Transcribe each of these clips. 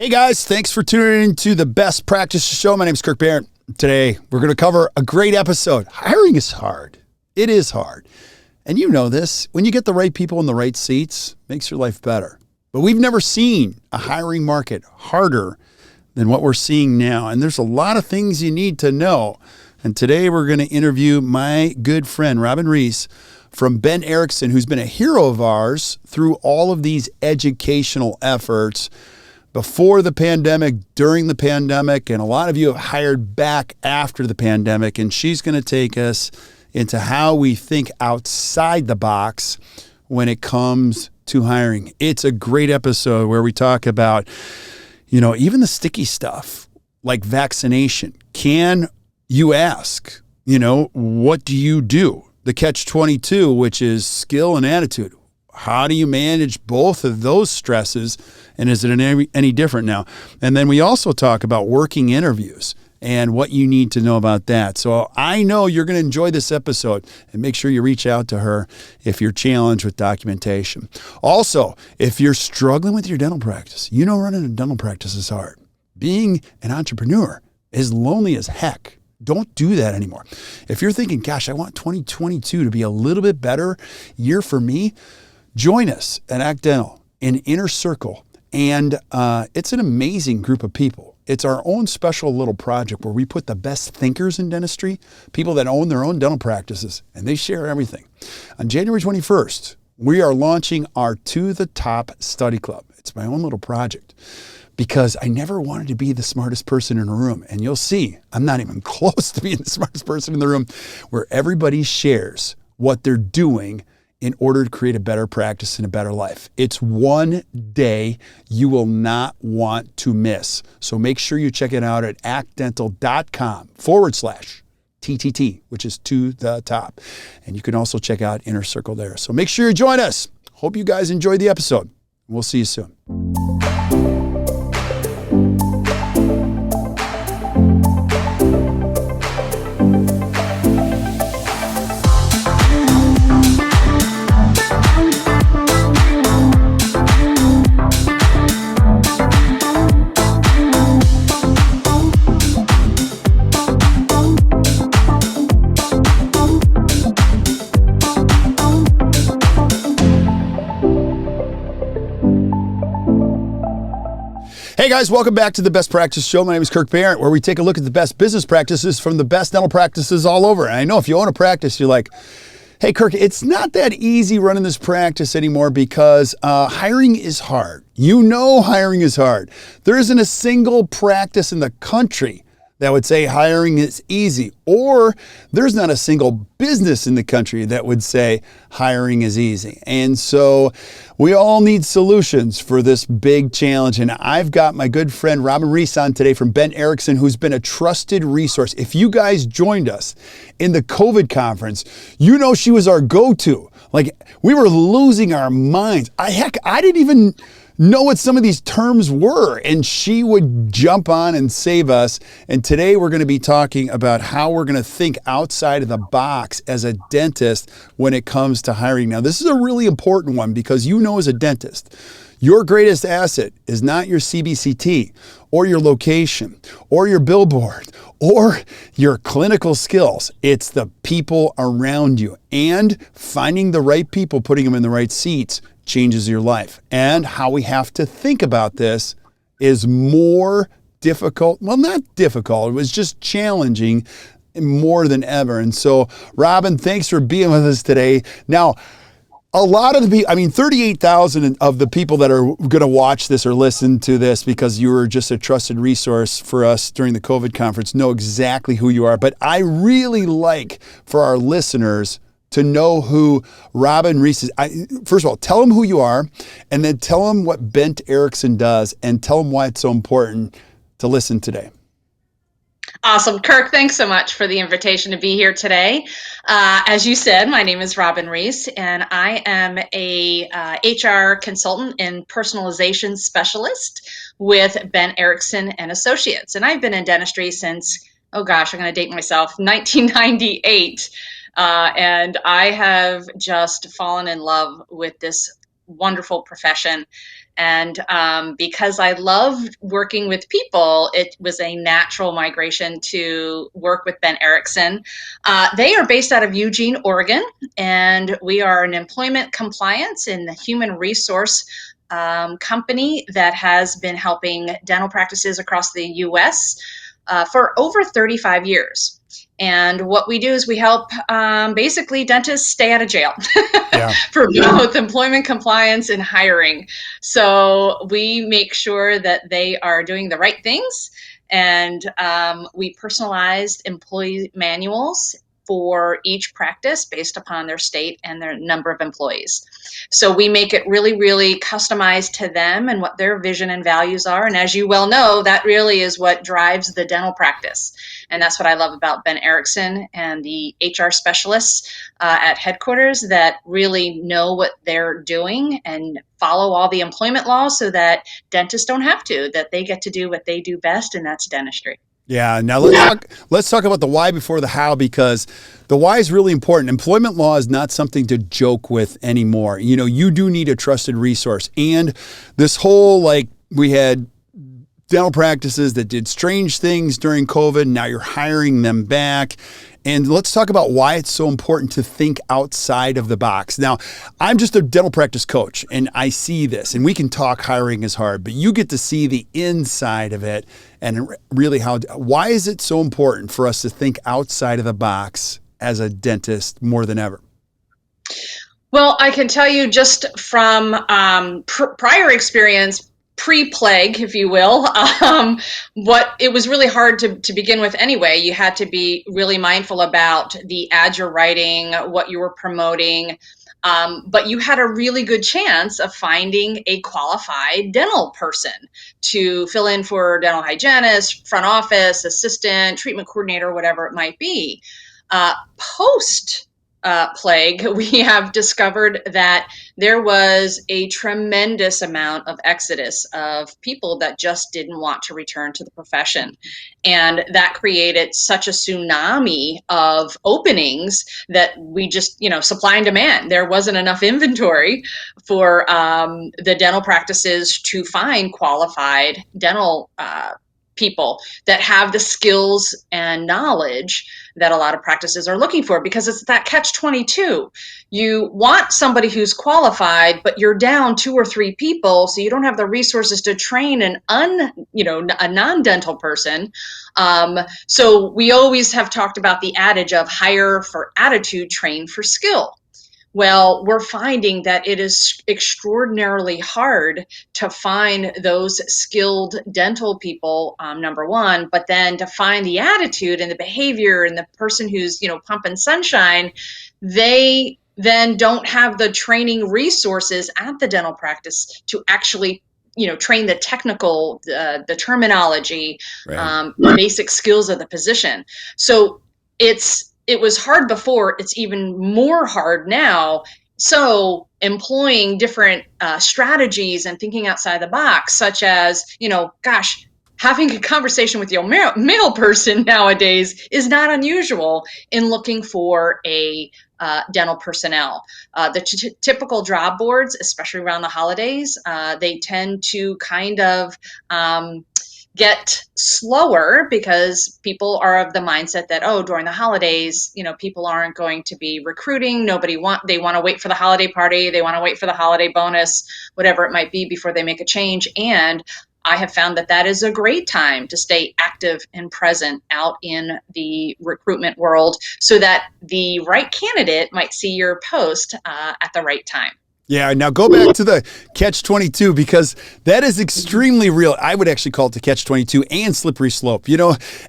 Hey guys, thanks for tuning in to the Best Practice Show. My name is Kirk Behrendt. Today, we're going to cover a great episode. Hiring is hard. It is hard. And you know this. When you get the right people in the right seats, it makes your life better. But we've never seen a hiring market harder than what we're seeing now. And there's a lot of things you need to know. And today, we're going to interview my good friend, Robyn Reis, from Bent Ericksen, who's been a hero of ours through all of these educational efforts before the pandemic, during the pandemic, and a lot of you have hired back after the pandemic, and she's going to take us into how we think outside the box when it comes to hiring. It's a great episode where we talk about, even the sticky stuff like vaccination. Can you ask, what do you do? The catch-22, which is skill and attitude. How do you manage both of those stresses? And is it any different now? And then we also talk about working interviews and what you need to know about that. So I know you're going to enjoy this episode, and make sure you reach out to her if you're challenged with documentation. Also, if you're struggling with your dental practice, running a dental practice is hard. Being an entrepreneur is lonely as heck. Don't do that anymore. If you're thinking, gosh, I want 2022 to be a little bit better year for me, join us at Act Dental in Inner Circle. And it's an amazing group of people. It's our own special little project where we put the best thinkers in dentistry, people that own their own dental practices, and they share everything. On January 21st, we are launching our To the Top Study Club. It's my own little project because I never wanted to be the smartest person in a room. And you'll see, I'm not even close to being the smartest person in the room, where everybody shares what they're doing in order to create a better practice and a better life. It's one day you will not want to miss. So make sure you check it out at actdental.com/TTT, which is To the Top. And you can also check out Inner Circle there. So make sure you join us. Hope you guys enjoyed the episode. We'll see you soon. Hey guys, welcome back to the Best Practice Show. My name is Kirk Behrendt, where we take a look at the best business practices from the best dental practices all over. And I know if you own a practice, you're like, hey Kirk, it's not that easy running this practice anymore because hiring is hard. Hiring is hard. There isn't a single practice in the country that would say hiring is easy, or there's not a single business in the country that would say hiring is easy. And so we all need solutions for this big challenge. And I've got my good friend Robyn Reis on today from Bent Ericksen, who's been a trusted resource. If you guys joined us in the COVID conference, she was our go-to. Like, we were losing our minds. I didn't even know what some of these terms were, and she would jump on and save us. And today we're going to be talking about how we're going to think outside of the box as a dentist when it comes to hiring. Now, this is a really important one because as a dentist, your greatest asset is not your CBCT or your location or your billboard or your clinical skills. It's the people around you, and finding the right people, putting them in the right seats, changes your life. And how we have to think about this is more difficult. Well, not difficult. It was just challenging more than ever. And so, Robyn, thanks for being with us today. Now, a lot of the people, 38,000 of the people that are going to watch this or listen to this because you were just a trusted resource for us during the COVID conference know exactly who you are. But I really like for our listeners to know who Robyn Reis is. First of all, tell them who you are, and then tell them what Bent Ericksen does, and tell them why it's so important to listen today. Awesome. Kirk, thanks so much for the invitation to be here today. As you said, my name is Robyn Reis, and I am a HR consultant and personalization specialist with Bent Ericksen Associates. And I've been in dentistry since, I'm going to date myself, 1998. And I have just fallen in love with this wonderful profession. And because I loved working with people, it was a natural migration to work with Bent Ericksen. They are based out of Eugene, Oregon, and we are an employment compliance and human resource company that has been helping dental practices across the U.S. For over 35 years. And what we do is we help basically dentists stay out of jail for both employment compliance and hiring. So we make sure that they are doing the right things. And we personalized employee manuals for each practice based upon their state and their number of employees. So we make it really, really customized to them and what their vision and values are. And as you well know, that really is what drives the dental practice. And that's what I love about Bent Ericksen and the HR specialists at headquarters that really know what they're doing and follow all the employment laws so that dentists don't have to, that they get to do what they do best, and that's dentistry. Yeah. Now let's talk about the why before the how, because the why is really important. Employment law is not something to joke with anymore. You know, you do need a trusted resource. And this whole, we had dental practices that did strange things during COVID. Now you're hiring them back. And let's talk about why it's so important to think outside of the box. Now, I'm just a dental practice coach, and I see this, and we can talk hiring is hard, but you get to see the inside of it and really why is it so important for us to think outside of the box as a dentist more than ever? Well, I can tell you just from prior experience, pre-plague, if you will, what it was really hard to begin with anyway. You had to be really mindful about the ads you're writing, what you were promoting, but you had a really good chance of finding a qualified dental person to fill in for dental hygienist, front office, assistant, treatment coordinator, whatever it might be. Post plague, we have discovered that there was a tremendous amount of exodus of people that just didn't want to return to the profession. And that created such a tsunami of openings that we just, supply and demand. There wasn't enough inventory for the dental practices to find qualified dental people that have the skills and knowledge that a lot of practices are looking for, because it's that catch-22. You want somebody who's qualified, but you're down 2 or 3 people, so you don't have the resources to train a non-dental person. So we always have talked about the adage of hire for attitude, train for skill. Well, we're finding that it is extraordinarily hard to find those skilled dental people, number one, but then to find the attitude and the behavior and the person who's, pumping sunshine, they then don't have the training resources at the dental practice to actually train the technical, the terminology, right. Basic skills of the position. So it was hard before, it's even more hard now. So employing different strategies and thinking outside the box, such as, having a conversation with your male person nowadays is not unusual in looking for a dental personnel. The typical job boards, especially around the holidays, they tend to kind of get slower because people are of the mindset that, during the holidays, people aren't going to be recruiting. They want to wait for the holiday party. They want to wait for the holiday bonus, whatever it might be, before they make a change. And I have found that is a great time to stay active and present out in the recruitment world so that the right candidate might see your post at the right time. Yeah. Now go back to the catch-22, because that is extremely real. I would actually call it the catch-22 and slippery slope,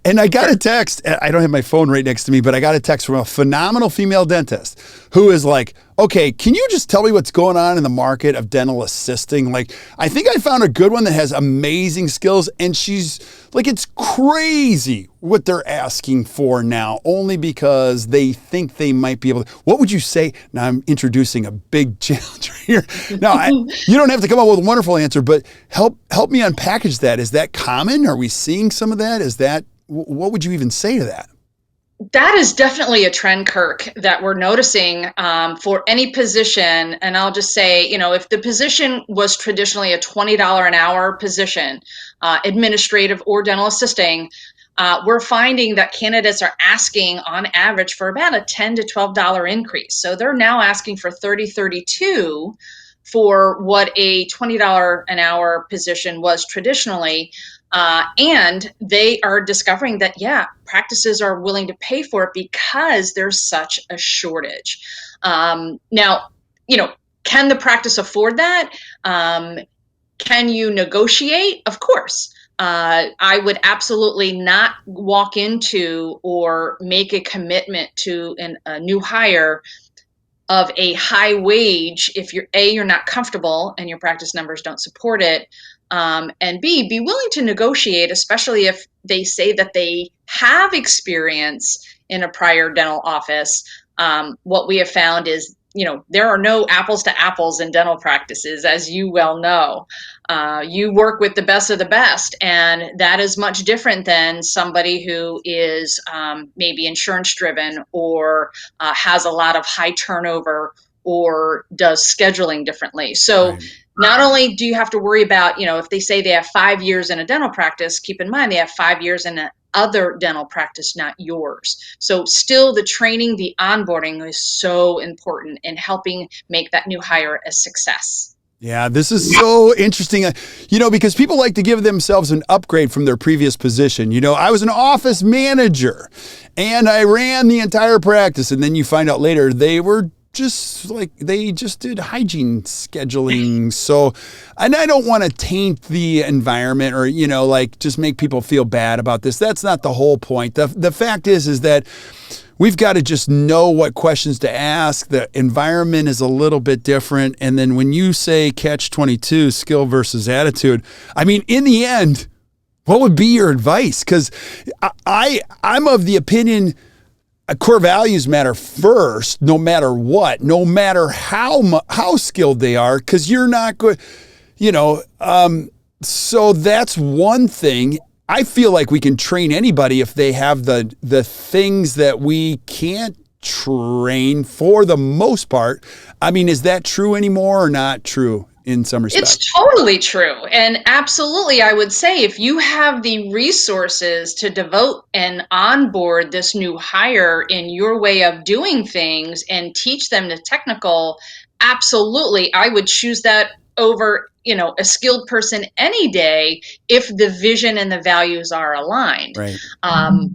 and I got a text. I don't have my phone right next to me, but I got a text from a phenomenal female dentist who is like, okay, can you just tell me what's going on in the market of dental assisting? I think I found a good one that has amazing skills, and she's like, it's crazy what they're asking for now, only because they think they might be able to. What would you say? Now I'm introducing a big challenge here. Now, you don't have to come up with a wonderful answer, but help me unpackage that. Is that common? Are we seeing some of that? What would you even say to that? That is definitely a trend, Kirk, that we're noticing for any position. And I'll just say, if the position was traditionally a $20 an hour position, administrative or dental assisting, we're finding that candidates are asking on average for about a $10 to $12 increase. So they're now asking for 32 for what a $20 an hour position was traditionally. And they are discovering that, practices are willing to pay for it because there's such a shortage. Now, can the practice afford that? Can you negotiate? Of course. I would absolutely not walk into or make a commitment to a new hire of a high wage if you're not comfortable and your practice numbers don't support it. And B, be willing to negotiate, especially if they say that they have experience in a prior dental office. What we have found is, there are no apples to apples in dental practices, as you well know. You work with the best of the best, and that is much different than somebody who is maybe insurance driven or has a lot of high turnover or does scheduling differently. So right. Not only do you have to worry about, if they say they have 5 years in a dental practice, keep in mind they have 5 years in other dental practice, not yours. So still the training, the onboarding is so important in helping make that new hire a success. Yeah, this is so interesting, because people like to give themselves an upgrade from their previous position. I was an office manager and I ran the entire practice. And then you find out later they just did hygiene scheduling. So, and I don't want to taint the environment or, just make people feel bad about this. That's not the whole point. The fact is that we've got to just know what questions to ask. The environment is a little bit different. And then when you say catch-22, skill versus attitude, in the end, what would be your advice? Because I'm of the opinion core values matter first, no matter what, no matter how skilled they are, because you're not good, so that's one thing. I feel like we can train anybody if they have the things that we can't train for the most part. Is that true anymore or not true in some respects? It's totally true. And absolutely, I would say if you have the resources to devote and onboard this new hire in your way of doing things and teach them the technical, absolutely, I would choose that over a skilled person any day if the vision and the values are aligned. Right.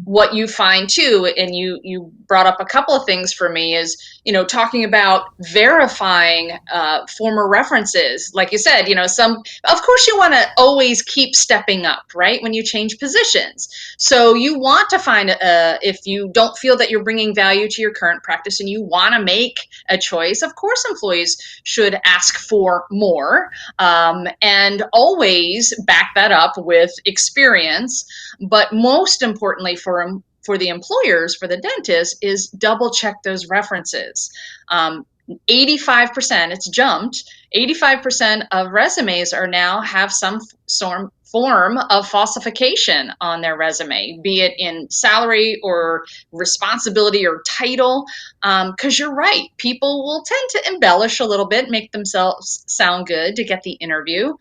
What you find too, and you brought up a couple of things for me, is talking about verifying former references. Like you said, of course you want to always keep stepping up, right, when you change positions. So you want to find if you don't feel that you're bringing value to your current practice and you want to make a choice, of course employees should ask for more. And always back that up with experience. But most importantly for the employers, for the dentists, is double check those references. 85%, it's jumped, 85% of resumes now have some form of falsification on their resume, be it in salary or responsibility or title, because you're right, people will tend to embellish a little bit, make themselves sound good to get the interview.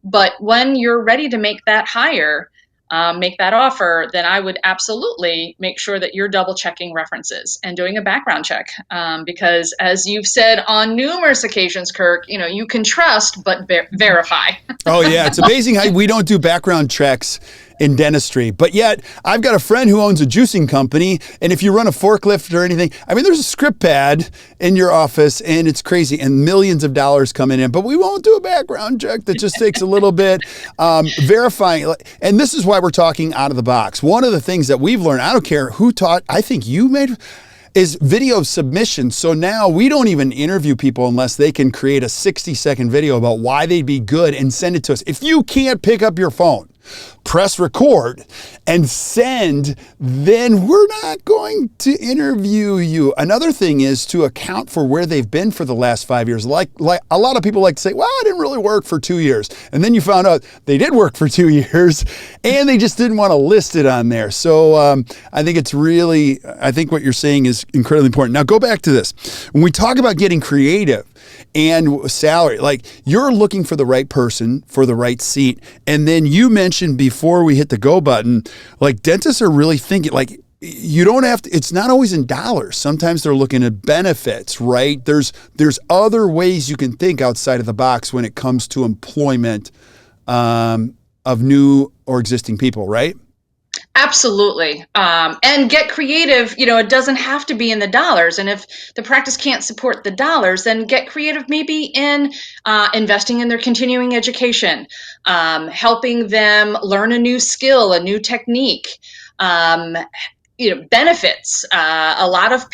But when you're ready to make that hire, make that offer, then I would absolutely make sure that you're double checking references and doing a background check. Because as you've said on numerous occasions, Kirk, you can trust, but verify. Oh yeah. It's amazing how we don't do background checks in dentistry, but yet I've got a friend who owns a juicing company. And if you run a forklift or anything, there's a script pad in your office and it's crazy and millions of dollars coming in, but we won't do a background check. That just takes a little bit verifying. And this is why we're talking out of the box. One of the things that we've learned, I don't care who taught, I think you made, is video submission. So now we don't even interview people unless they can create a 60-second video about why they'd be good and send it to us. If you can't pick up your phone press record, and send, then we're not going to interview you. Another thing is to account for where they've been for the last 5 years. Like a lot of people like to say, well, I didn't really work for 2 years. And then you found out they did work for 2 years and they just didn't want to list it on there. So I think I think what you're saying is incredibly important. Now go back to this. When we talk about getting creative and salary, like you're looking for the right person for the right seat. And then you mentioned before we hit the go button, like dentists are really thinking like, you don't have to, it's not always in dollars. Sometimes they're looking at benefits, right? There's other ways you can think outside of the box when it comes to employment of new or existing people, right? Absolutely. And get creative. It doesn't have to be in the dollars. And if the practice can't support the dollars, then get creative maybe in investing in their continuing education, helping them learn a new skill, a new technique, benefits. A lot of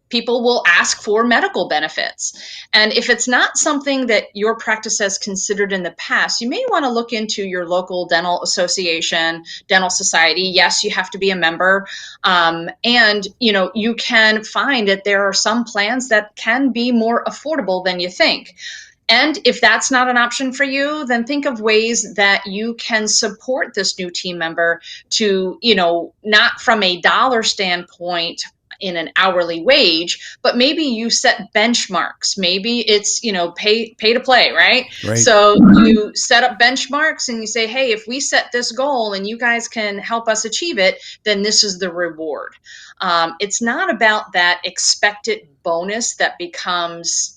people will ask for medical benefits. And if it's not something that your practice has considered in the past, you may want to look into your local dental association, dental society. Yes, you have to be a member. And you can find that there are some plans that can be more affordable than you think. And if that's not an option for you, then think of ways that you can support this new team member to, not from a dollar standpoint in an hourly wage, but maybe you set benchmarks. Maybe it's, pay to play, right? So you set up benchmarks and you say, hey, if we set this goal and you guys can help us achieve it, then this is the reward. It's not about that expected bonus that becomes,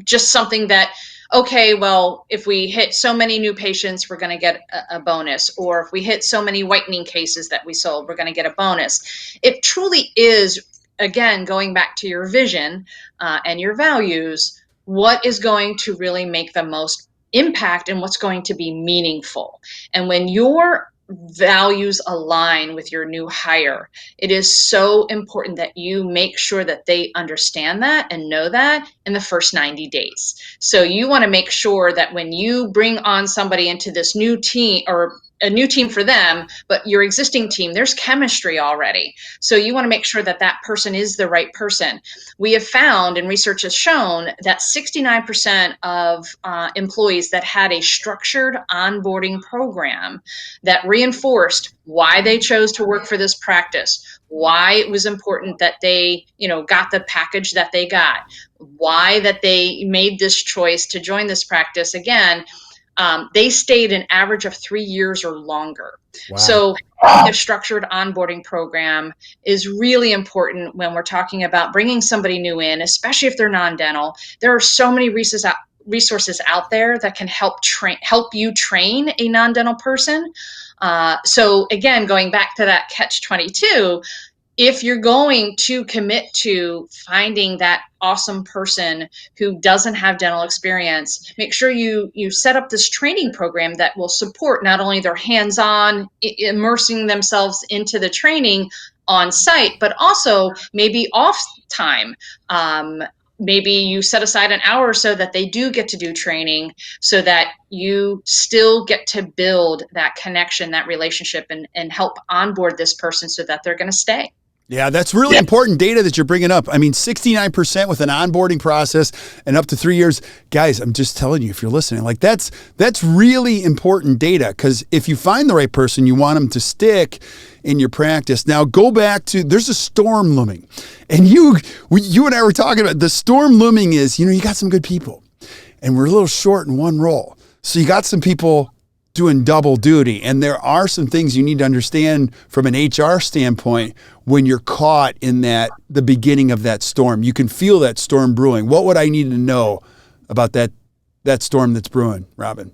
just something that, okay, well, if we hit so many new patients, we're going to get a bonus. Or if we hit so many whitening cases that we sold, we're going to get a bonus. It truly is, again, going back to your vision and your values, what is going to really make the most impact and what's going to be meaningful. And when your values align with your new hire, it is so important that you make sure that they understand that and know that in the first 90 days. So you want to make sure that when you bring on somebody into this new team or a new team for them, but your existing team, there's chemistry already. So you want to make sure that that person is the right person. We have found, and research has shown, that 69% of employees that had a structured onboarding program that reinforced why they chose to work for this practice, why it was important that they, got the package that they got, why that they made this choice to join this practice again, they stayed an average of 3 years or longer. Wow. So having a structured onboarding program is really important when we're talking about bringing somebody new in, especially if they're non-dental. There are so many resources out there that can help you train a non-dental person. So again, going back to that catch-22, if you're going to commit to finding that awesome person who doesn't have dental experience, make sure you set up this training program that will support not only their hands-on, immersing themselves into the training on site, but also maybe off time. Maybe you set aside an hour or so that they do get to do training so that you still get to build that connection, that relationship, and help onboard this person so that they're going to stay. Yeah, that's really important data that you're bringing up. I mean, 69% with an onboarding process and up to 3 years. Guys, I'm just telling you, if you're listening, like that's really important data, because if you find the right person, you want them to stick in your practice. Now, go back to, there's a storm looming. And you and I were talking about the storm looming is, you got some good people and we're a little short in one role. So you got some people doing double duty. And there are some things you need to understand from an HR standpoint when you're caught in the beginning of that storm. You can feel that storm brewing. What would I need to know about that storm that's brewing, Robyn?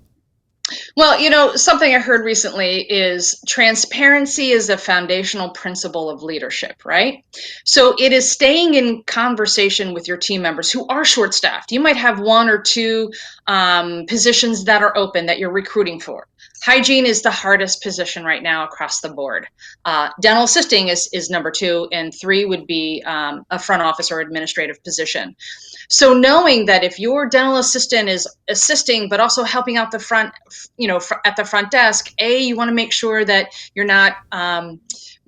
Well, something I heard recently is transparency is a foundational principle of leadership, right? So it is staying in conversation with your team members who are short-staffed. You might have one or two positions that are open that you're recruiting for. Hygiene is the hardest position right now across the board. Dental assisting is number 2, and 3 would be a front office or administrative position. So knowing that if your dental assistant is assisting, but also helping out the front, at the front desk, you want to make sure that you're not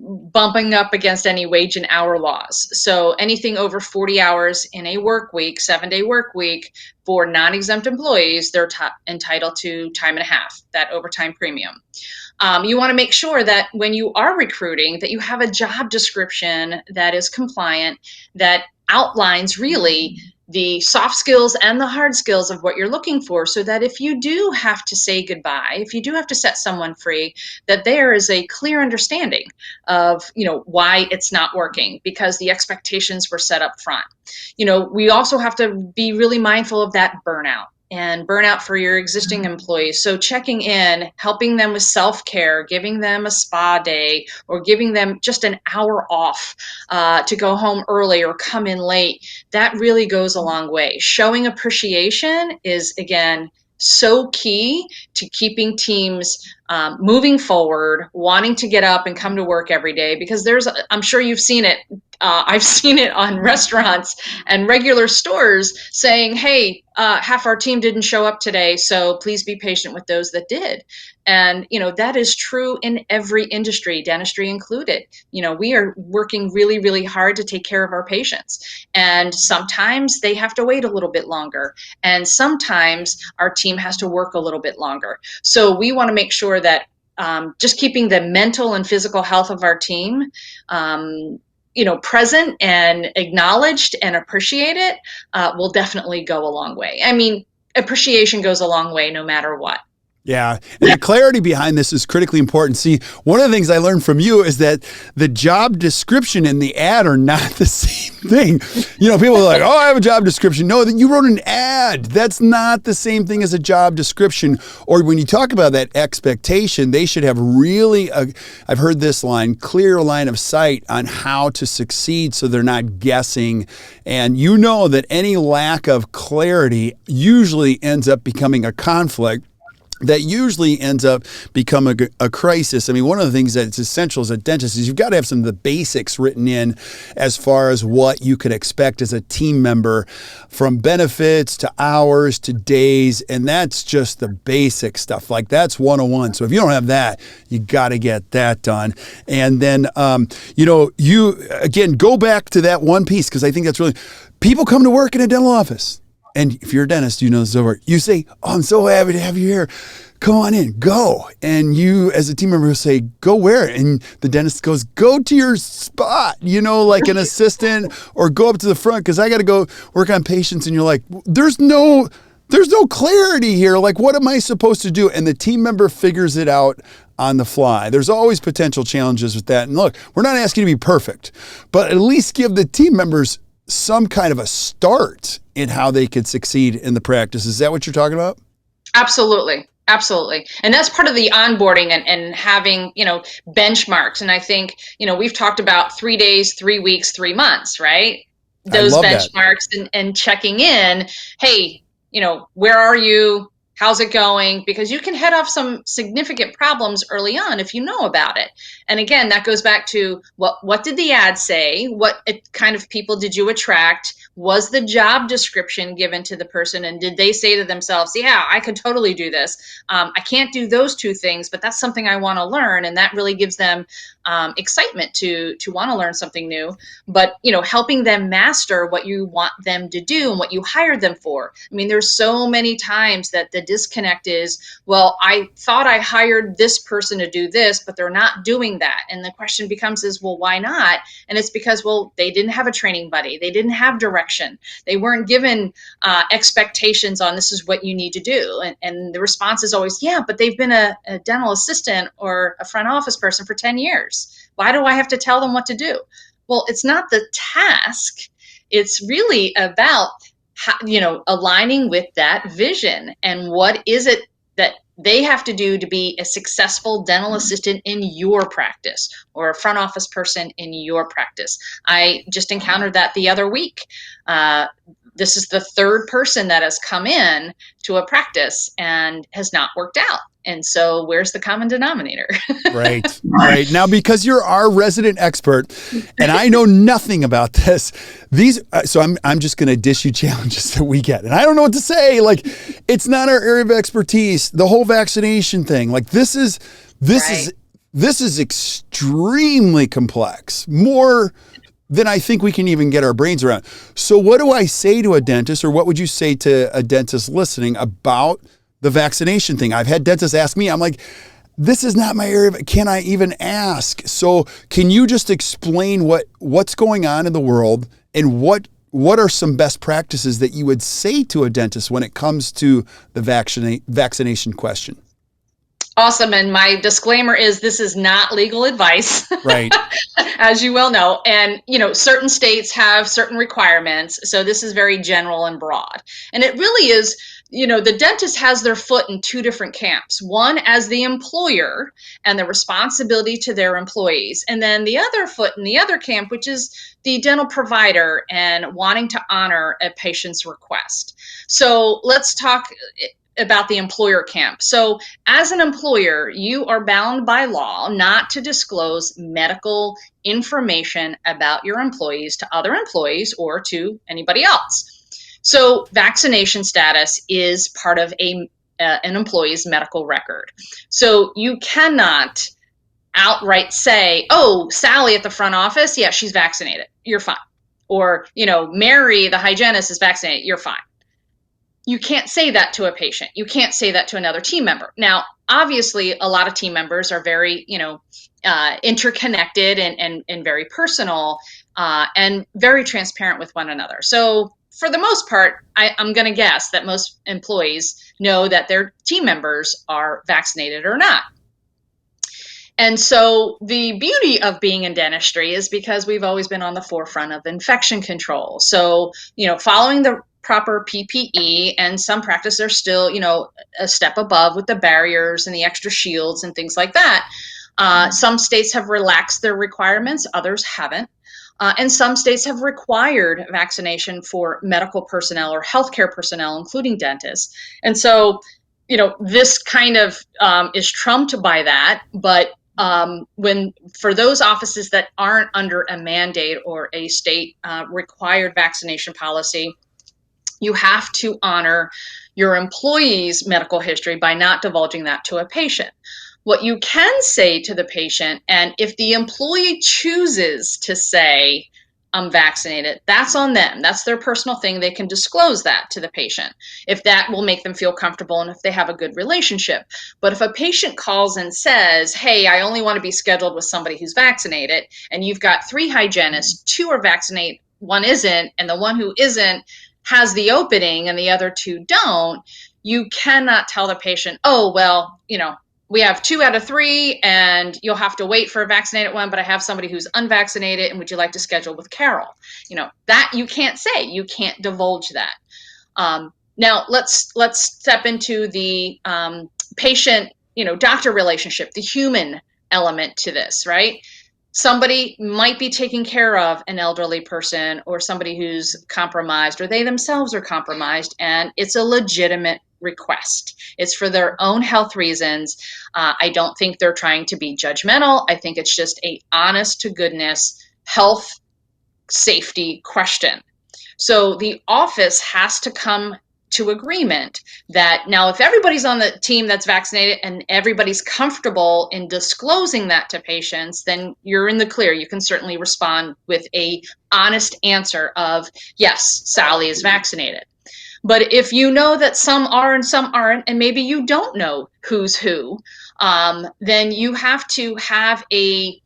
bumping up against any wage and hour laws. So anything over 40 hours in a work week, 7-day work week, for non-exempt employees, they're entitled to time and a half, that overtime premium. You want to make sure that when you are recruiting, that you have a job description that is compliant, that outlines really the soft skills and the hard skills of what you're looking for, so that if you do have to say goodbye, if you do have to set someone free, that there is a clear understanding of why it's not working, because the expectations were set up front. We also have to be really mindful of that burnout for your existing employees. So checking in, helping them with self-care, giving them a spa day, or giving them just an hour off to go home early or come in late, that really goes a long way. Showing appreciation is, again, so key to keeping teams moving forward, wanting to get up and come to work every day, because I'm sure you've seen it. I've seen it on restaurants and regular stores saying, hey, half our team didn't show up today, so please be patient with those that did. And, that is true in every industry, dentistry included. We are working really, really hard to take care of our patients. And sometimes they have to wait a little bit longer. And sometimes our team has to work a little bit longer. So we want to make sure that just keeping the mental and physical health of our team present and acknowledged and appreciated will definitely go a long way. I mean, appreciation goes a long way no matter what. Yeah. And the clarity behind this is critically important. See, one of the things I learned from you is that the job description and the ad are not the same thing. People are like, oh, I have a job description. No, that you wrote an ad. That's not the same thing as a job description. Or when you talk about that expectation, they should have really, I've heard this line, clear line of sight on how to succeed so they're not guessing. And that any lack of clarity usually ends up becoming a conflict that usually ends up becoming a crisis. I mean, one of the things that's essential as a dentist is you've got to have some of the basics written in as far as what you could expect as a team member, from benefits to hours to days. And that's just the basic stuff. Like, that's 101. So if you don't have that, you got to get that done. And then, you again, go back to that one piece, because I think that's really, people come to work in a dental office. And if you're a dentist, this over. You say, oh, I'm so happy to have you here. Come on in, go. And you, as a team member, will say, go where? And the dentist goes, go to your spot, like an assistant, or go up to the front, because I got to go work on patients. And you're like, there's no clarity here. Like, what am I supposed to do? And the team member figures it out on the fly. There's always potential challenges with that. And look, we're not asking you to be perfect, but at least give the team members some kind of a start in how they could succeed in the practice. Is that what you're talking about? Absolutely. Absolutely. And that's part of the onboarding and having, benchmarks. And I think, we've talked about 3 days, 3 weeks, 3 months, right? Those benchmarks and checking in. Hey, where are you? How's it going? Because you can head off some significant problems early on if you know about it. And again, that goes back to what did the ad say? What kind of people did you attract? Was the job description given to the person? And did they say to themselves, yeah, I could totally do this. I can't do those two things, but that's something I want to learn. And that really gives them excitement to want to learn something new. But, helping them master what you want them to do and what you hired them for. I mean, there's so many times that the disconnect is, well, I thought I hired this person to do this, but they're not doing that. And the question becomes well, why not? And it's because, they didn't have a training buddy. They didn't have direction. They weren't given expectations on this is what you need to do. And the response is always, yeah, but they've been a dental assistant or a front office person for 10 years. Why do I have to tell them what to do? Well, it's not the task. It's really about aligning with that vision and what is it that they have to do to be a successful dental assistant in your practice or a front office person in your practice. I just encountered that the other week. This is the third person that has come in to a practice and has not worked out. And so where's the common denominator? Right, right. Now, because you're our resident expert, and I know nothing about this, so I'm just going to dish you challenges that we get, and I don't know what to say. Like, it's not our area of expertise. The whole vaccination thing, like this is extremely complex, more than I think we can even get our brains around. So, what do I say to a dentist, or what would you say to a dentist listening about the vaccination thing? I've had dentists ask me, I'm like, this is not my area. Can I even ask? So can you just explain what's going on in the world, and what are some best practices that you would say to a dentist when it comes to the vaccination question? Awesome. And my disclaimer is this is not legal advice. Right. As you well know. And, certain states have certain requirements. So this is very general and broad. And it really is, the dentist has their foot in two different camps. One as the employer and the responsibility to their employees. And then the other foot in the other camp, which is the dental provider and wanting to honor a patient's request. So let's talk about the employer camp. So as an employer, you are bound by law not to disclose medical information about your employees to other employees or to anybody else. So vaccination status is part of an employee's medical record. So you cannot outright say, oh, Sally at the front office, yeah, she's vaccinated. You're fine. Or, Mary, the hygienist, is vaccinated. You're fine. You can't say that to a patient. You can't say that to another team member. Now, obviously, a lot of team members are very, interconnected and very personal and very transparent with one another. So for the most part, I'm going to guess that most employees know that their team members are vaccinated or not. And so the beauty of being in dentistry is because we've always been on the forefront of infection control. So, following the proper PPE, and some practices are still, a step above with the barriers and the extra shields and things like that. Some states have relaxed their requirements, others haven't. And some states have required vaccination for medical personnel or healthcare personnel, including dentists. And so, this kind of is trumped by that. But for those offices that aren't under a mandate or a state required vaccination policy, you have to honor your employee's medical history by not divulging that to a patient. What you can say to the patient, and if the employee chooses to say, I'm vaccinated, that's on them. That's their personal thing. They can disclose that to the patient if that will make them feel comfortable and if they have a good relationship. But if a patient calls and says, hey, I only want to be scheduled with somebody who's vaccinated, and you've got 3 hygienists, 2 are vaccinated, 1 isn't, and the one who isn't has the opening and the other 2 don't, you cannot tell the patient, oh, well, we have 2 out of 3 and you'll have to wait for a vaccinated one, but I have somebody who's unvaccinated and would you like to schedule with Carol? That you can't say. You can't divulge that. Now let's step into the patient, doctor relationship, the human element to this, right? Somebody might be taking care of an elderly person or somebody who's compromised, or they themselves are compromised, and it's a legitimate request. It's for their own health reasons. I don't think they're trying to be judgmental. I think it's just a honest to goodness health safety question. So the office has to come to agreement that now if everybody's on the team that's vaccinated and everybody's comfortable in disclosing that to patients, then you're in the clear. You can certainly respond with a honest answer of, yes, Sally is vaccinated. But if you know that some are and some aren't, and maybe you don't know who's who, then you have to have a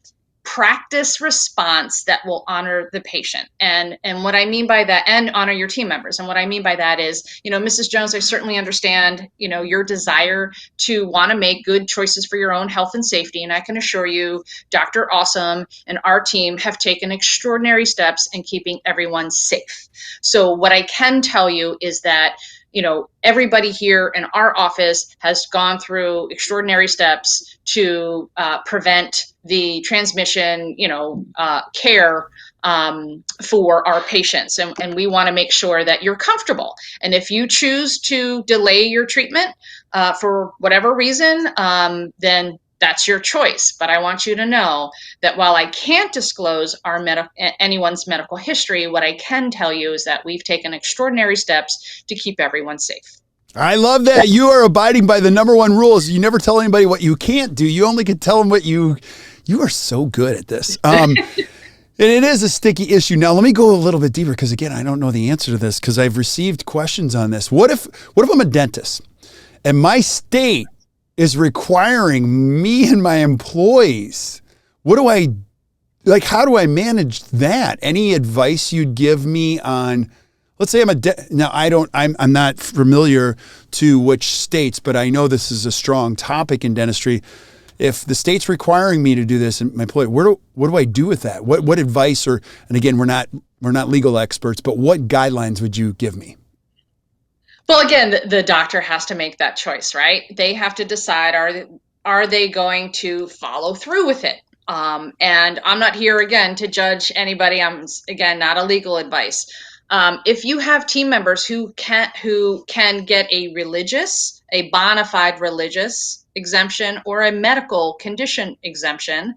practice response that will honor the patient. And what I mean by that, and honor your team members. And what I mean by that is, Mrs. Jones, I certainly understand, your desire to want to make good choices for your own health and safety. And I can assure you, Dr. Awesome and our team have taken extraordinary steps in keeping everyone safe. So what I can tell you is that everybody here in our office has gone through extraordinary steps to prevent the transmission, care for our patients. And we want to make sure that you're comfortable. And if you choose to delay your treatment, for whatever reason, then that's your choice. But I want you to know that while I can't disclose anyone's medical history, what I can tell you is that we've taken extraordinary steps to keep everyone safe. I love that. You are abiding by the number one rule is you never tell anybody what you can't do. You only can tell them what you are so good at this. And it is a sticky issue. Now, let me go a little bit deeper because, again, I don't know the answer to this because I've received questions on this. What if I'm a dentist and my state is requiring me and my employees? How do I manage that? Any advice you'd give me on, let's say I'm not familiar to which states, but I know this is a strong topic in dentistry. If the state's requiring me to do this and my employee, what do I do with that? What advice and again, we're not legal experts, but what guidelines would you give me? Well, again, the doctor has to make that choice, right? They have to decide, are they going to follow through with it? And I'm not here, again, to judge anybody. I'm, again, not a legal advice. If you have team members who can get a bona fide religious exemption or a medical condition exemption,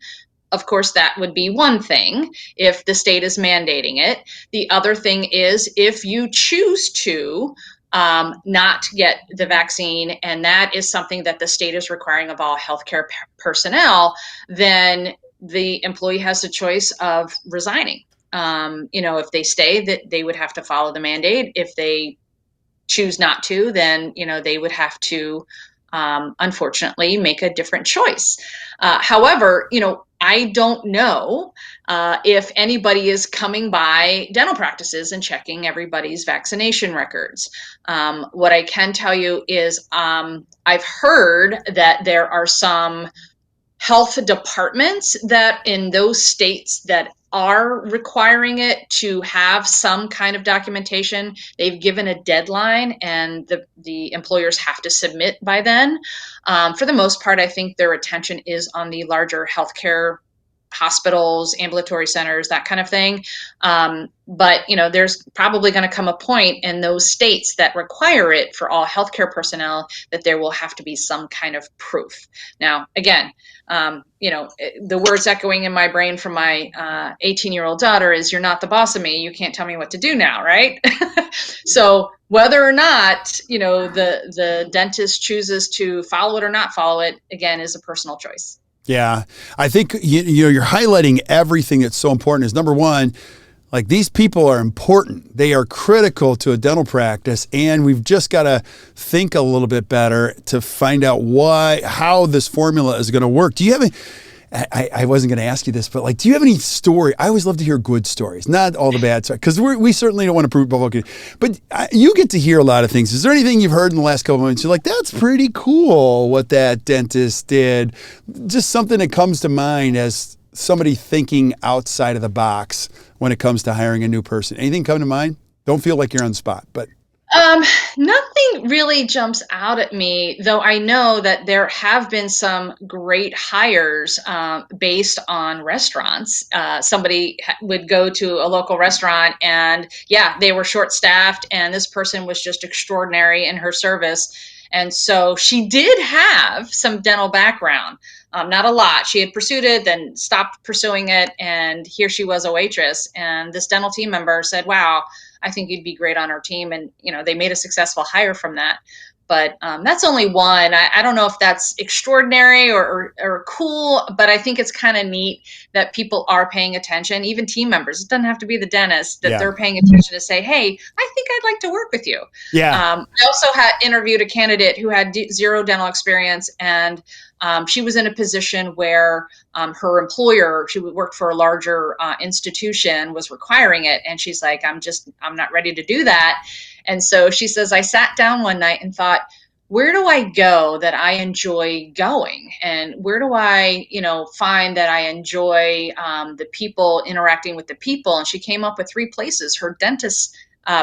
of course, that would be one thing if the state is mandating it. The other thing is if you choose to not get the vaccine, and that is something that the state is requiring of all healthcare personnel, then the employee has the choice of resigning. If they stay, that they would have to follow the mandate. If they choose not to, then, they would have to, unfortunately, make a different choice. However, I don't know if anybody is coming by dental practices and checking everybody's vaccination records. What I can tell you is I've heard that there are some health departments that in those states that are requiring it to have some kind of documentation. They've given a deadline and the employers have to submit by then. For the most part, I think their attention is on the larger healthcare hospitals, ambulatory centers, that kind of thing. But there's probably going to come a point in those states that require it for all healthcare personnel that there will have to be some kind of proof. Now, again, the words echoing in my brain from my 18-year-old daughter is, "You're not the boss of me. You can't tell me what to do now," right? So whether or not, the dentist chooses to follow it or not follow it, again, is a personal choice. Yeah, I think you're highlighting everything that's so important. Is number one, like these people are important. They are critical to a dental practice, and we've just got to think a little bit better to find out how this formula is going to work. Do you have I wasn't going to ask you this, but do you have any story? I always love to hear good stories, not all the bad stuff, because we certainly don't want to prove provoking. But you get to hear a lot of things. Is there anything you've heard in the last couple of months? You're like, that's pretty cool what that dentist did. Just something that comes to mind as somebody thinking outside of the box when it comes to hiring a new person. Anything come to mind? Don't feel like you're on the spot, but. Nothing really jumps out at me, though I know that there have been some great hires based on restaurants. Somebody would go to a local restaurant and, they were short-staffed, and this person was just extraordinary in her service. And so she did have some dental background. Not a lot. She had pursued it, then stopped pursuing it, and here she was a waitress. And this dental team member said, "Wow, I think you'd be great on our team." And, they made a successful hire from that. But that's only one. I don't know if that's extraordinary or cool, but I think it's kind of neat that people are paying attention, even team members. It doesn't have to be the dentist, that they're paying attention to say, "Hey, I think I'd like to work with you." I also had interviewed a candidate who had zero dental experience, and she was in a position where her employer, she worked for a larger institution, was requiring it. And she's like, I'm not ready to do that. And so she says, I sat down one night and thought, where do I go that I enjoy going? And where do I, find that I enjoy the people, interacting with the people? And she came up with 3 places. Her dentist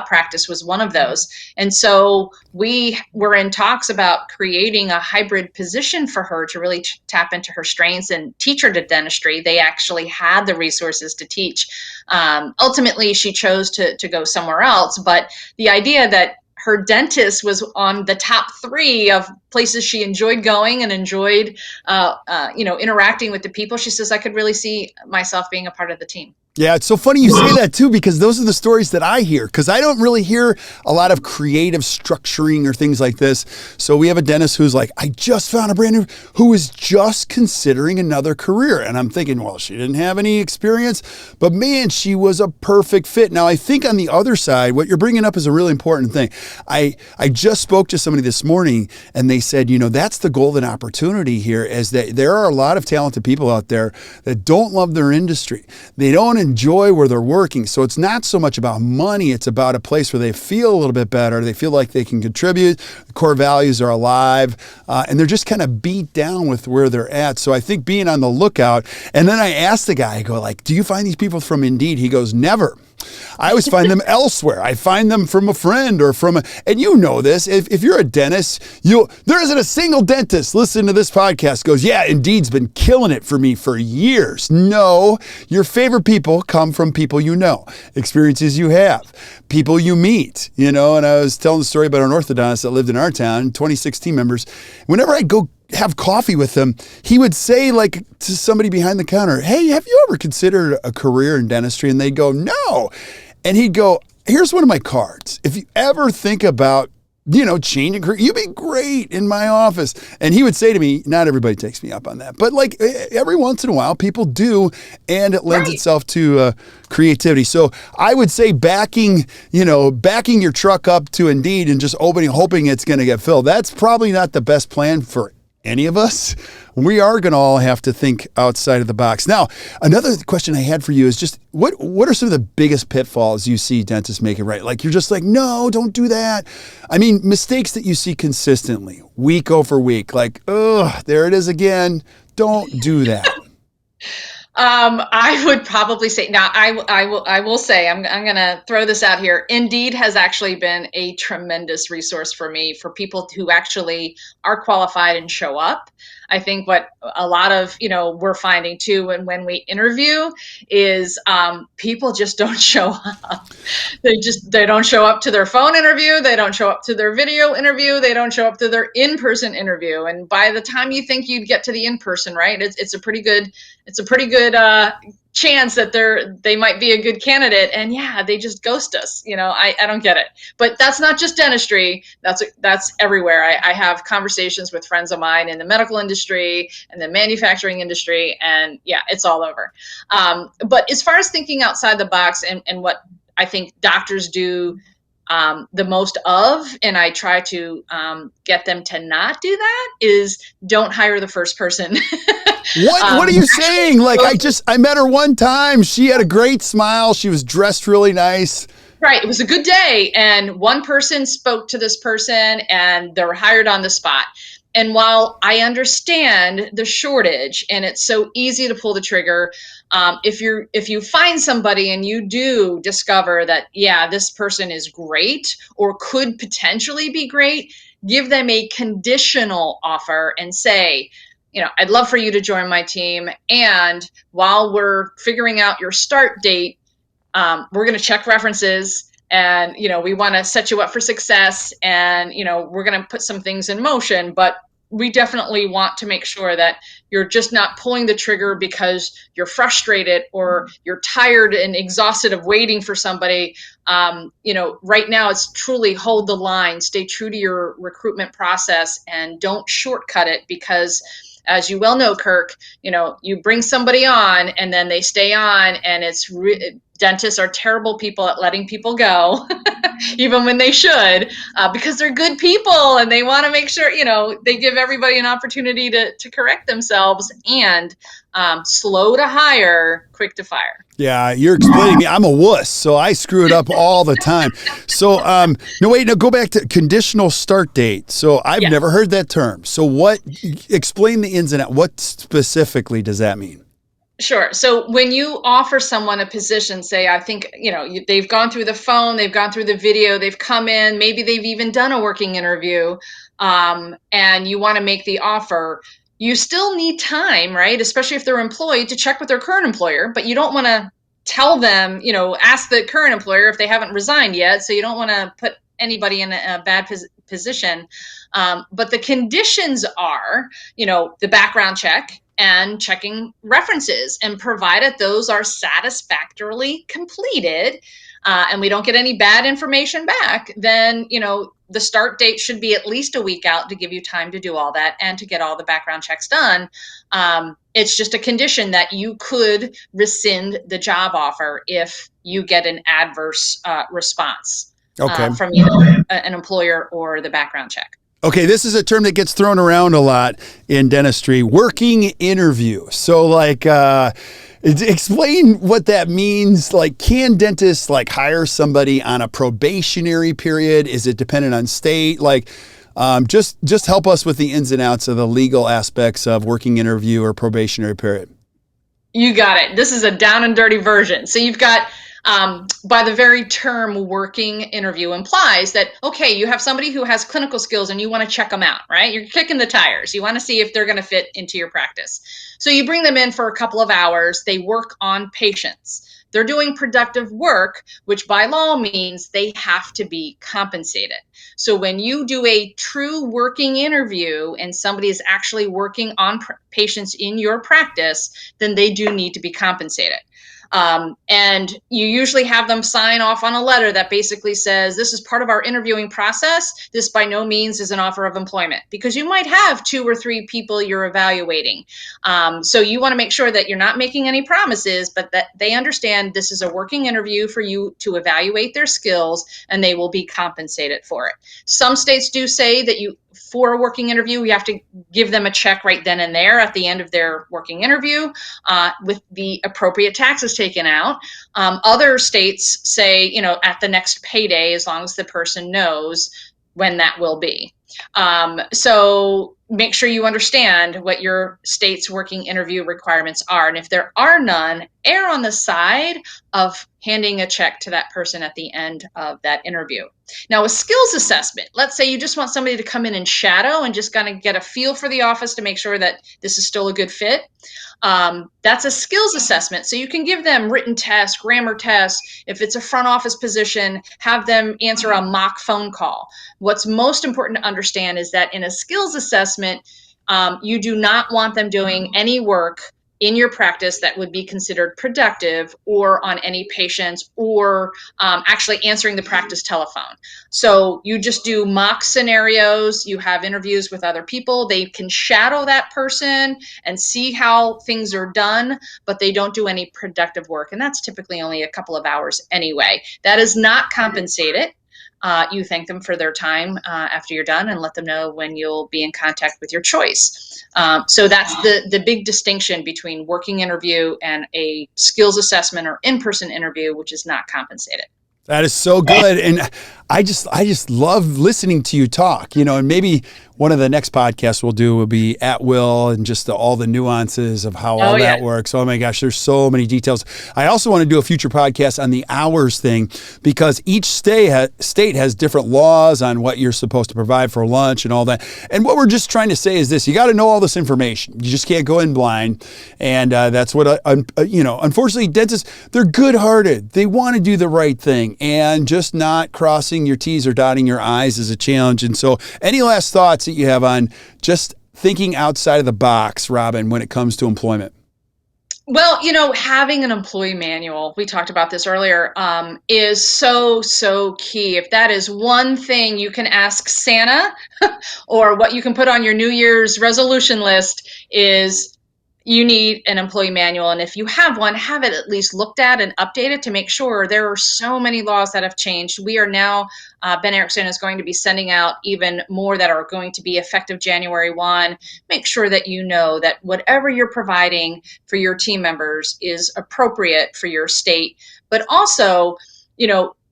practice was one of those. And so we were in talks about creating a hybrid position for her to really tap into her strengths and teach her to dentistry. They actually had the resources to teach. Ultimately, she chose to go somewhere else. But the idea that her dentist was on the top 3 of places she enjoyed going and enjoyed, interacting with the people. She says, I could really see myself being a part of the team. Yeah, it's so funny you say that too, because those are the stories that I hear, because I don't really hear a lot of creative structuring or things like this. So we have a dentist who's like, I just found a brand new, who is just considering another career. And I'm thinking, well, she didn't have any experience, but man, she was a perfect fit. Now, I think on the other side, what you're bringing up is a really important thing. I just spoke to somebody this morning and they said, that's the golden opportunity here, is that there are a lot of talented people out there that don't love their industry. They don't enjoy where they're working. So it's not so much about money. It's about a place where they feel a little bit better. They feel like they can contribute. The core values are alive, and they're just kind of beat down with where they're at. So I think being on the lookout. And then I asked the guy, I go like, do you find these people from Indeed? He goes, never. I always find them elsewhere. I find them from a friend or and you know this, if you're a dentist, there isn't a single dentist listening to this podcast goes, yeah, Indeed's been killing it for me for years. No, your favorite people come from people you know, experiences you have, people you meet, and I was telling the story about an orthodontist that lived in our town, 26 team members. Whenever I go have coffee with him, he would say like to somebody behind the counter, hey, have you ever considered a career in dentistry? And they'd go, no. And he'd go, here's one of my cards. If you ever think about, changing career, you'd be great in my office. And he would say to me, not everybody takes me up on that, but like every once in a while people do. And it lends itself to creativity. So I would say backing your truck up to Indeed and just hoping it's going to get filled. That's probably not the best plan for any of us. We are going to all have to think outside of the box. Now, another question I had for you is just what are some of the biggest pitfalls you see dentists making, right? Like you're just like, no, don't do that. I mean, mistakes that you see consistently, week over week, like, oh, there it is again. Don't do that. I would probably say, now I will say, I'm going to throw this out here. Indeed has actually been a tremendous resource for me, for people who actually are qualified and show up. I think what a lot of, we're finding too, and when we interview is people just don't show up. They don't show up to their phone interview. They don't show up to their video interview. They don't show up to their in-person interview. And by the time you think you'd get to the in-person, right, it's a pretty good chance that they might be a good candidate, and they just ghost us. I don't get it. But that's not just dentistry. That's everywhere. I have conversations with friends of mine in the medical industry and the manufacturing industry, and it's all over. But as far as thinking outside the box and what I think doctors do the most of, and I try to get them to not do that, is don't hire the first person. What are you saying? Like, I met her one time. She had a great smile. She was dressed really nice. Right. It was a good day. And one person spoke to this person and they were hired on the spot. And while I understand the shortage and it's so easy to pull the trigger, if you find somebody and you do discover that, this person is great or could potentially be great, give them a conditional offer and say, I'd love for you to join my team. And while we're figuring out your start date, we're going to check references and, we want to set you up for success and, we're going to put some things in motion, but we definitely want to make sure that you're just not pulling the trigger because you're frustrated or you're tired and exhausted of waiting for somebody. Right now it's truly hold the line, stay true to your recruitment process and don't shortcut it, because as you well know, Kirk, you bring somebody on and then they stay on, and dentists are terrible people at letting people go, even when they should, because they're good people and they want to make sure, they give everybody an opportunity to correct themselves, and slow to hire, quick to fire. Yeah, you're explaining me. I'm a wuss, so I screw it up all the time. So, go back to conditional start date. So I've never heard that term. So explain the ins and outs. What specifically does that mean? Sure. So when you offer someone a position, say, I think, they've gone through the phone, they've gone through the video, they've come in, maybe they've even done a working interview, and you want to make the offer, you still need time, right? Especially if they're employed, to check with their current employer, but you don't want to tell them, ask the current employer if they haven't resigned yet. So you don't want to put anybody in a bad position. But the conditions are, the background check and checking references, and provided those are satisfactorily completed, and we don't get any bad information back, then, the start date should be at least a week out to give you time to do all that and to get all the background checks done. It's just a condition that you could rescind the job offer if you get an adverse response from either an employer or the background check. Okay, this is a term that gets thrown around a lot in dentistry, working interview. So explain what that means. Like, can dentists hire somebody on a probationary period? Is it dependent on state? Just help us with the ins and outs of the legal aspects of working interview or probationary period. You got it. This is a down and dirty version. So you've got, by the very term working interview implies that, okay, you have somebody who has clinical skills and you want to check them out, right? You're kicking the tires. You want to see if they're going to fit into your practice. So you bring them in for a couple of hours. They work on patients. They're doing productive work, which by law means they have to be compensated. So when you do a true working interview and somebody is actually working on patients in your practice, then they do need to be compensated. And you usually have them sign off on a letter that basically says, this is part of our interviewing process. This by no means is an offer of employment, because you might have 2 or 3 people you're evaluating. So you want to make sure that you're not making any promises, but that they understand this is a working interview for you to evaluate their skills, and they will be compensated for it. Some states do say that for a working interview, you have to give them a check right then and there at the end of their working interview, with the appropriate taxes taken out. Other states say, at the next payday, as long as the person knows when that will be. So make sure you understand what your state's working interview requirements are. And if there are none, err on the side of handing a check to that person at the end of that interview. Now, a skills assessment, let's say you just want somebody to come in and shadow and just kind of get a feel for the office to make sure that this is still a good fit. That's a skills assessment. So you can give them written tests, grammar tests. If it's a front office position, have them answer a mock phone call. What's most important to understand is that in a skills assessment, you do not want them doing any work in your practice that would be considered productive, or on any patients, or actually answering the practice telephone. So you just do mock scenarios. You have interviews with other people. They can shadow that person and see how things are done, but they don't do any productive work. And that's typically only a couple of hours anyway. That is not compensated. You thank them for their time after you're done, and let them know when you'll be in contact with your choice. So that's the big distinction between working interview and a skills assessment or in-person interview, which is not compensated. That is so good. And I just love listening to you talk, and maybe one of the next podcasts we'll do will be at will, and just all the nuances of how all that works. Oh my gosh, there's so many details. I also want to do a future podcast on the hours thing, because each state has different laws on what you're supposed to provide for lunch and all that. And what we're just trying to say is this: you got to know all this information. You just can't go in blind. And that's what, unfortunately, dentists, they're good-hearted. They want to do the right thing, and just not crossing your T's or dotting your I's is a challenge. And so any last thoughts that you have on just thinking outside of the box, Robyn, when it comes to employment? Well, having an employee manual, we talked about this earlier, is so key. If that is one thing you can ask Santa or what you can put on your New Year's resolution list, is you need an employee manual. And if you have one, have it at least looked at and updated to make sure. There are so many laws that have changed. We are now, Bent Ericksen is going to be sending out even more that are going to be effective January 1. Make sure that you know that whatever you're providing for your team members is appropriate for your state. But also,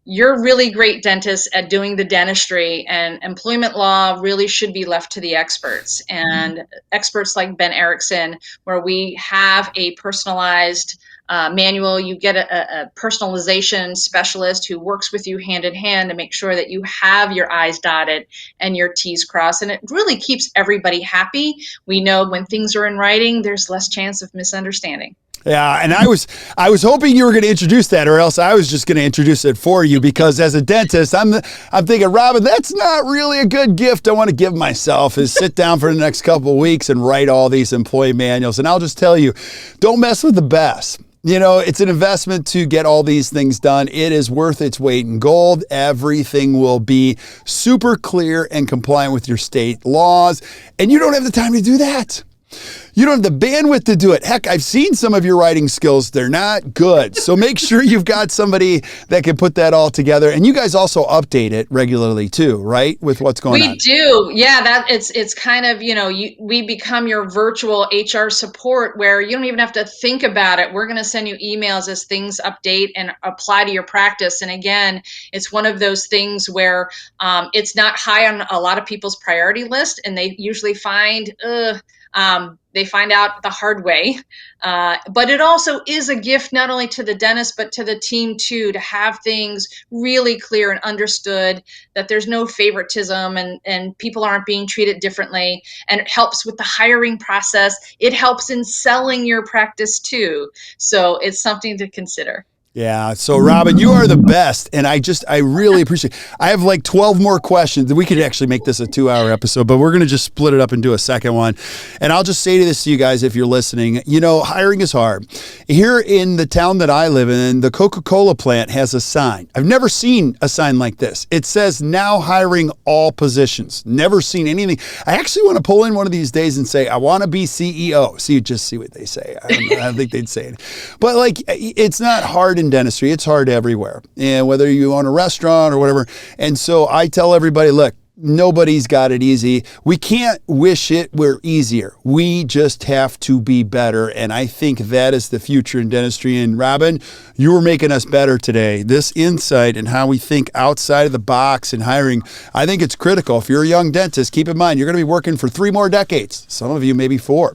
you're really great dentists at doing the dentistry, and employment law really should be left to the experts. And experts like Bent Ericksen, where we have a personalized manual, you get a personalization specialist who works with you hand in hand to make sure that you have your I's dotted and your T's crossed. And it really keeps everybody happy. We know when things are in writing, there's less chance of misunderstanding. Yeah, and I was hoping you were going to introduce that, or else I was just going to introduce it for you, because as a dentist, I'm thinking, Robyn, that's not really a good gift I want to give myself, is sit down for the next couple of weeks and write all these employee manuals. And I'll just tell you, don't mess with the best. You know, it's an investment to get all these things done. It is worth its weight in gold. Everything will be super clear and compliant with your state laws, and you don't have the time to do that. You don't have the bandwidth to do it. Heck, I've seen some of your writing skills. They're not good. So make sure you've got somebody that can put that all together. And you guys also update it regularly too, right? With what's going on. We do. Yeah, it's kind of, we become your virtual HR support, where you don't even have to think about it. We're going to send you emails as things update and apply to your practice. And again, it's one of those things where it's not high on a lot of people's priority list, and they usually find out the hard way. But it also is a gift not only to the dentist, but to the team too, to have things really clear and understood, that there's no favoritism and people aren't being treated differently. And it helps with the hiring process. It helps in selling your practice too. So it's something to consider. Yeah. So Robyn, you are the best. And I really appreciate it. I have like 12 more questions. We could actually make this a 2-hour episode, but we're going to just split it up and do a second one. And I'll just say this to you guys, if you're listening, hiring is hard. Here in the town that I live in, the Coca-Cola plant has a sign. I've never seen a sign like this. It says now hiring all positions. Never seen anything. I actually want to pull in one of these days and say, I want to be CEO. See what they say. I don't think they'd say it. But it's not hard in dentistry. It's hard everywhere. And whether you own a restaurant or whatever. And so I tell everybody, look, nobody's got it easy. We can't wish it were easier. We just have to be better. And I think that is the future in dentistry. And Robyn, you were making us better today. This insight and how we think outside of the box in hiring, I think it's critical. If you're a young dentist, keep in mind, you're going to be working for 3 more decades. Some of you maybe 4.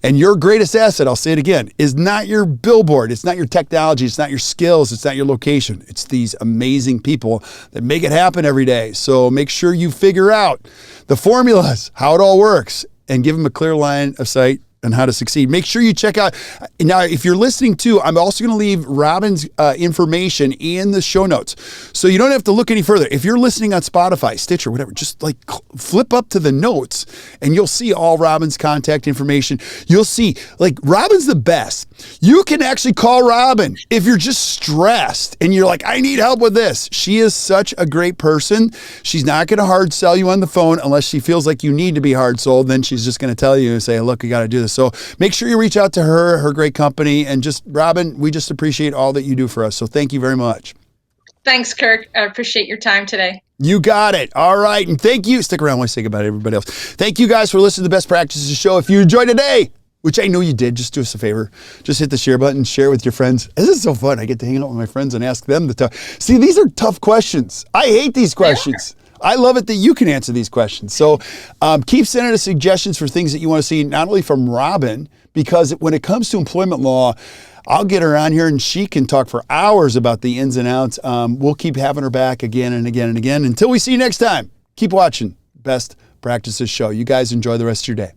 And your greatest asset, I'll say it again, is not your billboard. It's not your technology. It's not your skills. It's not your location. It's these amazing people that make it happen every day. So make sure you figure out the formulas, how it all works, and give them a clear line of sight on how to succeed. Make sure you check out. Now, if you're listening too, I'm also going to leave Robyn's information in the show notes. So you don't have to look any further. If you're listening on Spotify, Stitcher, whatever, just flip up to the notes and you'll see all Robyn's contact information. You'll see, Robyn's the best. You can actually call Robyn if you're just stressed and you're like, I need help with this. She is such a great person. She's not going to hard sell you on the phone unless she feels like you need to be hard sold. Then she's just going to tell you and say, look, you got to do this. So make sure you reach out to her great company, and just, Robyn, we just appreciate all that you do for us. So thank you very much. Thanks, Kirk. I appreciate your time today. You got it. All right. And thank you. Stick around while I say goodbye to everybody else. Thank you guys for listening to the Best Practices Show. If you enjoyed today, which I know you did, just do us a favor. Just hit the share button, share it with your friends. This is so fun. I get to hang out with my friends and ask them the tough. See, these are tough questions. I hate these questions. I love it that you can answer these questions. So keep sending us suggestions for things that you want to see, not only from Robyn, because when it comes to employment law, I'll get her on here and she can talk for hours about the ins and outs. We'll keep having her back again and again and again. Until we see you next time, keep watching Best Practices Show. You guys enjoy the rest of your day.